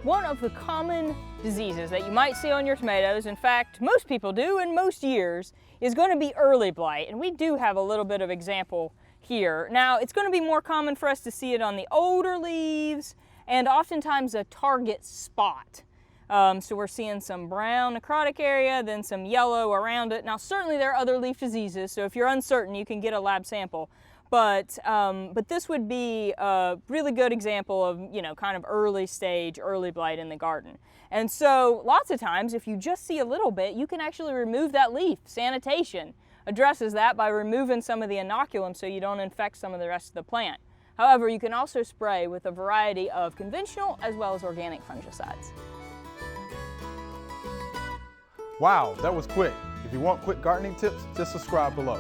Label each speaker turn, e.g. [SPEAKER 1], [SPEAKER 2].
[SPEAKER 1] One of the common diseases that you might see on your tomatoes, in fact, most people do in most years, is going to be early blight. And we do have a little bit of example here. Now, it's going to be more common for us to see it on the older leaves and oftentimes a target spot. So we're seeing some brown necrotic area, then some yellow around it. Now, certainly there are other leaf diseases, so if you're uncertain, you can get a lab sample. But this would be a really good example of, kind of early stage, early blight in the garden. And so lots of times, if you just see a little bit, you can actually remove that leaf. Sanitation addresses that by removing some of the inoculum so you don't infect some of the rest of the plant. However, you can also spray with a variety of conventional as well as organic fungicides.
[SPEAKER 2] Wow, that was quick. If you want quick gardening tips, just subscribe below.